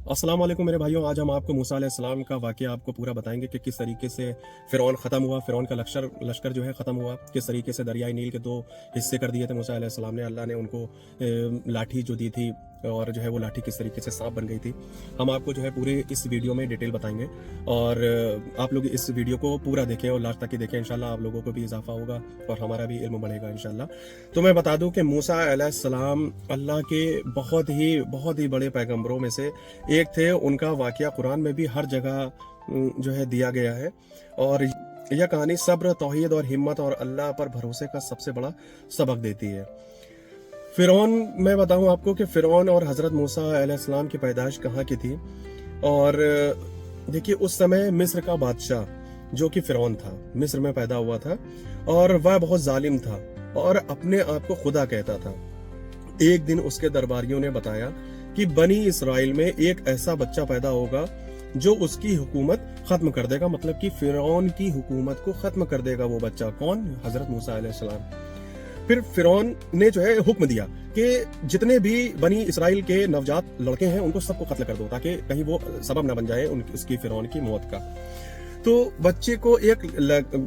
अस्सलाम वालेकुम मेरे भाइयों। आज हम आपको मूसा अलैहिस्सलाम का वाक़या आपको पूरा बताएंगे कि किस तरीके से फ़िरौन ख़त्म हुआ, फ़िरौन का लश्कर जो है ख़त्म हुआ, किस तरीके से दरियाई नील के दो हिस्से कर दिए थे मूसा अलैहिस्सलाम ने। अल्लाह ने उनको लाठी जो दी थी और जो है वो लाठी किस तरीके से सांप बन गई थी। हम आपको जो है पूरे इस वीडियो में डिटेल बताएंगे और आप लोग इस वीडियो को पूरा देखें और लास्ट तक ही देखें। इंशाल्लाह आप लोगों को भी इजाफा होगा और हमारा भी इल्म बढ़ेगा इंशाल्लाह। तो मैं बता दूं कि मूसा अलैहिस्सलाम अल्लाह के बहुत ही बड़े पैगंबरों में से एक थे। उनका वाकया कुरान में भी हर जगह जो है दिया गया है और यह कहानी सब्र, तौहीद और हिम्मत और अल्लाह पर भरोसे का सबसे बड़ा सबक देती है। फ़िरौन, मैं बताऊं आपको कि फ़िरौन और हज़रत मूसा अलैहिस्सलाम की पैदाइश कहाँ की थी। और देखिए, उस समय मिस्र का बादशाह जो कि फ़िरौन था, मिस्र में पैदा हुआ था और वह बहुत जालिम था और अपने आप को खुदा कहता था। एक दिन उसके दरबारियों ने बताया कि बनी इस्राइल में एक ऐसा बच्चा पैदा होगा जो उसकी हुकूमत खत्म कर देगा, मतलब कि फ़िरौन की हुकूमत को खत्म कर देगा। वो बच्चा कौन? हज़रत मूसा अलैहिस्सलाम। फिर फ़िरौन ने जो है हुक्म दिया कि जितने भी बनी इस्राइल के नवजात लड़के हैं उनको सबको कत्ल कर दो, ताकि कहीं वो सबब न बन जाए उसकी फ़िरौन की मौत का। तो बच्चे को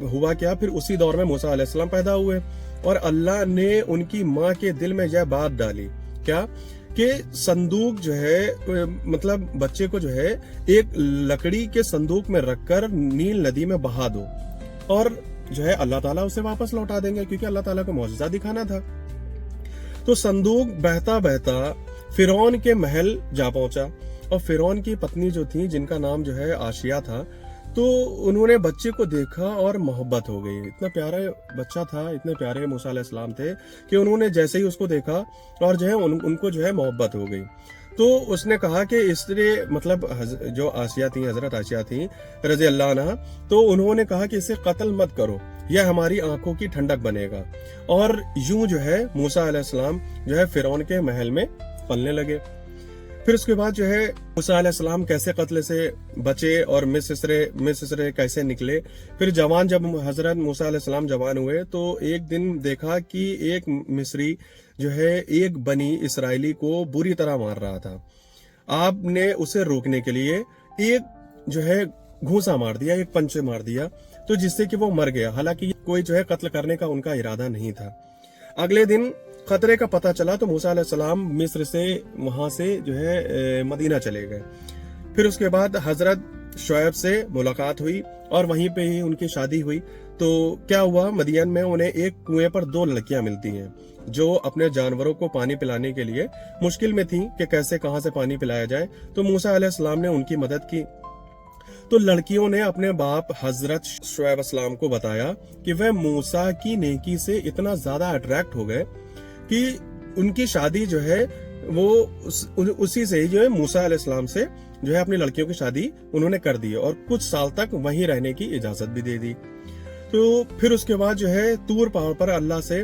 हुआ क्या, फिर उसी दौर में मूसा अलैहिस्सलाम पैदा हुए और अल्लाह ने उनकी माँ के दिल में यह बात डाली, क्या कि संदूक जो है, मतलब बच्चे को जो है एक लकड़ी के संदूक में रखकर नील नदी में बहा दो और जो है अल्लाह ताला उसे वापस लौटा देंगे, क्योंकि अल्लाह ताला को मौजज़ा दिखाना था। तो संदूक बहता बहता फ़िरौन के महल जा पहुंचा और फ़िरौन की पत्नी जो थी, जिनका नाम जो है आशिया था, तो उन्होंने बच्चे को देखा और मोहब्बत हो गई। इतना प्यारा बच्चा था, इतने प्यारे मूसा अलैहिस्सलाम थे कि उन्होंने जैसे ही उसको देखा और जो है उनको जो है मोहब्बत हो गई। तो उसने कहा कि इसलिए, मतलब जो आसिया थी, हजरत आसिया थी रज़ी अल्लाह अन्हा, तो उन्होंने कहा कि इसे कत्ल मत करो, यह हमारी आंखों की ठंडक बनेगा। और यूं जो है मूसा अलैहिस्सलाम जो है फ़िरौन के महल में पलने लगे। फिर उसके बाद जो है मूसा अलैहिस्सलाम कैसे कत्ल से बचे और मिस्र कैसे निकले। फिर जब हजरत मूसा अलैहिस्सलाम जवान हुए तो एक दिन देखा कि एक मिस्री जो है एक बनी इसराइली को बुरी तरह मार रहा था। आपने उसे रोकने के लिए एक जो है घूंसा मार दिया, एक पंच मार दिया, तो जिससे कि वो मर गया। हालांकि कोई जो है कत्ल करने का उनका इरादा नहीं था। अगले दिन खतरे का पता चला तो मूसा अलैहिस्सलाम मिस्र से वहां से जो है मदीना चले गए। फिर उसके बाद हजरत शुएब से मुलाकात हुई और वहीं पे ही उनकी शादी हुई। तो क्या हुआ, मदियन में उन्हें एक कुएं पर दो लड़कियां मिलती हैं जो अपने जानवरों को पानी पिलाने के लिए मुश्किल में थी कि कैसे कहां से पानी पिलाया जाए। तो मूसा अलैहिस्सलाम ने उनकी मदद की। तो लड़कियों ने अपने बाप हजरत शुएब अलैहिस्सलाम को बताया कि वह मूसा की नेकी से इतना ज्यादा अट्रैक्ट हो गए कि उनकी शादी जो है वो उसी से ही जो है मूसा अलैहिस्सलाम से जो है अपनी लड़कियों की शादी उन्होंने कर दी और कुछ साल तक वहीं रहने की इजाजत भी दे दी। तो फिर उसके बाद जो है तूर पहाड़ पर अल्लाह से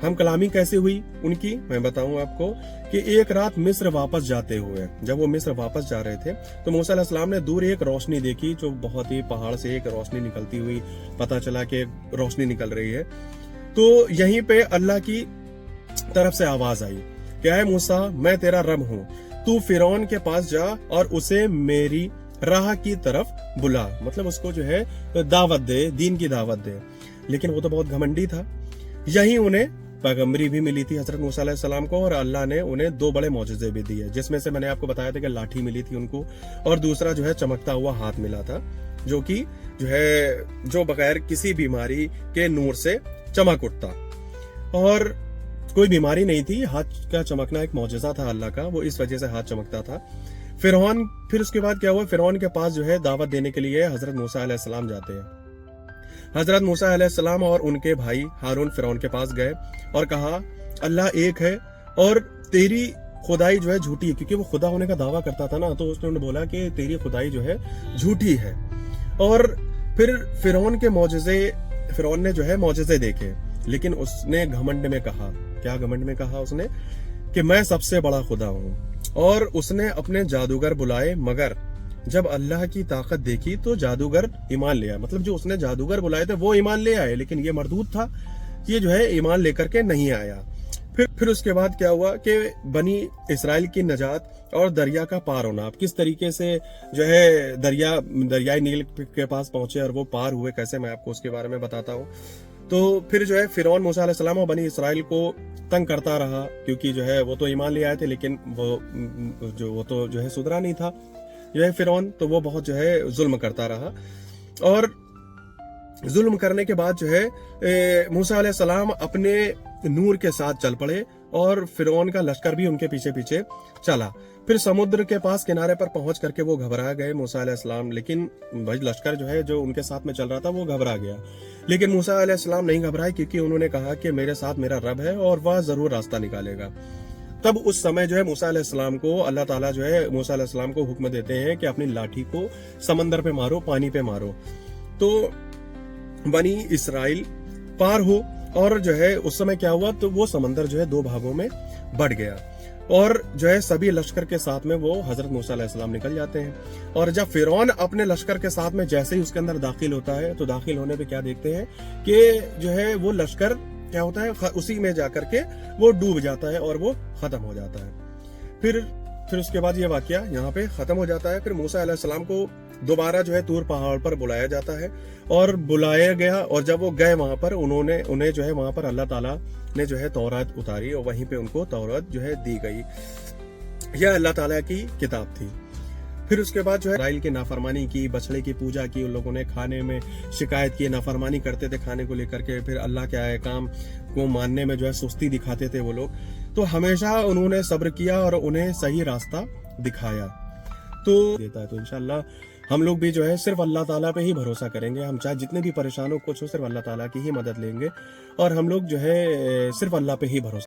हम कलामी कैसे हुई उनकी, मैं बताऊं आपको कि एक रात मिस्र वापस जाते हुए, जब वो मिस्र वापस जा रहे थे तो मूसा अलैहिस्सलाम ने दूर एक रोशनी देखी, जो बहुत ही पहाड़ से एक रोशनी निकलती हुई पता चला कि रोशनी निकल रही है। तो यहीं पे अल्लाह की तरफ से आवाज आई, क्या है मूसा, मैं तेरा रब हूँ, तू फ़िरौन के पास जा और उसे मेरी राह की तरफ बुला, मतलब उसको जो है दावत दे, दीन की दावत दे। लेकिन वो तो बहुत घमंडी था। यही उन्हें पैगंबरी भी मिली थी हजरत मूसा अलैहिस्सलाम को और अल्लाह ने उन्हें दो बड़े मौजज़े भी दिए, जिसमें से मैंने आपको बताया था कि लाठी मिली थी उनको और दूसरा जो है चमकता हुआ हाथ मिला था, जो कि जो है जो बगैर किसी बीमारी के नूर से चमक उठता। और कोई बीमारी नहीं थी, हाथ का चमकना एक मौजज़ा था अल्लाह का, वो इस वजह से हाथ चमकता था। फिर उसके बाद क्या हुआ, फ़िरौन के पास जो है दावत देने के लिए हजरत मूसा अलैहिस्सलाम जाते हैं। हजरत मूसा अलैहिस्सलाम और उनके भाई हारून फ़िरौन के पास गए और कहा, अल्लाह एक है और तेरी खुदाई जो है झूठी है, क्योंकि वो खुदा होने का दावा करता था ना, तो उसने बोला कि तेरी खुदाई जो है झूठी है। और फिर फ़िरौन ने जो है मौजज़े देखे, लेकिन उसने घमंड में कहा, क्या घमंड में कहा उसने, कि मैं सबसे बड़ा खुदा हूं। और उसने अपने जादूगर बुलाए, मगर जब अल्लाह की ताकत देखी तो जादूगर ईमान ले आया, मतलब जो उसने जादूगर बुलाए थे वो ईमान ले आए, लेकिन ये मरदूद था, ये जो है ईमान लेकर के नहीं आया। फिर उसके बाद क्या हुआ कि बनी इसराइल की निजात और दरिया का पार होना। अब किस तरीके से जो है दरियाई नील के पास पहुंचे और वो पार हुए कैसे, मैं आपको उसके बारे में बताता हूँ। तो फिर जो है फिरौन मूसा अलैहिस्सलाम और बनी इसराइल को तंग करता रहा, क्योंकि जो है वो तो ईमान ले आए थे, लेकिन वो तो जो है सुधरा नहीं था जो है फिरौन, तो वो बहुत जो है जुल्म करता रहा। और जुल्म करने के बाद जो है मूसा अलैहिस्सलाम अपने नूर के साथ चल पड़े और फिरौन का लश्कर भी उनके पीछे पीछे चला। फिर समुद्र के पास किनारे पर पहुंच करके वो घबरा गए मूसा अलैहिस्सलाम, लेकिन भाई लश्कर जो है जो उनके साथ में चल रहा था वो घबरा गया। लेकिन मूसा अलैहिस्सलाम नहीं घबराए, क्योंकि उन्होंने कहा कि मेरे साथ मेरा रब है और वह जरूर रास्ता निकालेगा। तब उस समय जो है मूसा अलैहिस्सलाम को अल्लाह ताला जो है मूसा अलैहिस्सलाम को हुक्म देते हैं कि अपनी लाठी को समंदर पे मारो, पानी पे मारो। तो बनी इसराइल पार हो, और जो है उस समय क्या हुआ, तो वो समंदर जो है दो भागों में बढ़ गया और जो है सभी लश्कर के साथ में वो हजरत मूसा अलैहिस्सलाम निकल जाते हैं। और जब फिरौन अपने लश्कर के साथ में जैसे ही उसके अंदर दाखिल होता है, तो दाखिल होने पे क्या देखते हैं कि जो है वो लश्कर क्या होता है, उसी में जाकर के वो डूब जाता है और वो खत्म हो जाता है। फिर उसके बाद ये वाकया यहाँ पे खत्म हो जाता है। फिर मूसा अलैहिस्सलाम को दोबारा जो है तूर पहाड़ पर बुलाया जाता है, और बुलाया गया, और जब वो गए वहां पर उन्हें जो है वहां पर अल्लाह ताला ने जो है तौरात उतारी, और वहीं पे उनको तौरात जो है दी गई। यह अल्लाह ताला की किताब थी। फिर उसके बाद जो है इसराइल की नाफरमानी की, बछड़े की पूजा की, उन लोगों ने खाने में शिकायत की, नाफरमानी करते थे खाने को लेकर के, फिर अल्लाह के अहकाम को मानने में जो है सुस्ती दिखाते थे वो लोग। तो हमेशा उन्होंने सब्र किया और उन्हें सही रास्ता दिखाया तो देता है। तो इंशाल्लाह हम लोग भी जो है सिर्फ अल्लाह ताला पे ही भरोसा करेंगे। हम चाहे जितने भी परेशान हो, कुछ हो, सिर्फ अल्लाह ताला की ही मदद लेंगे, और हम लोग जो है सिर्फ अल्लाह पे ही भरोसा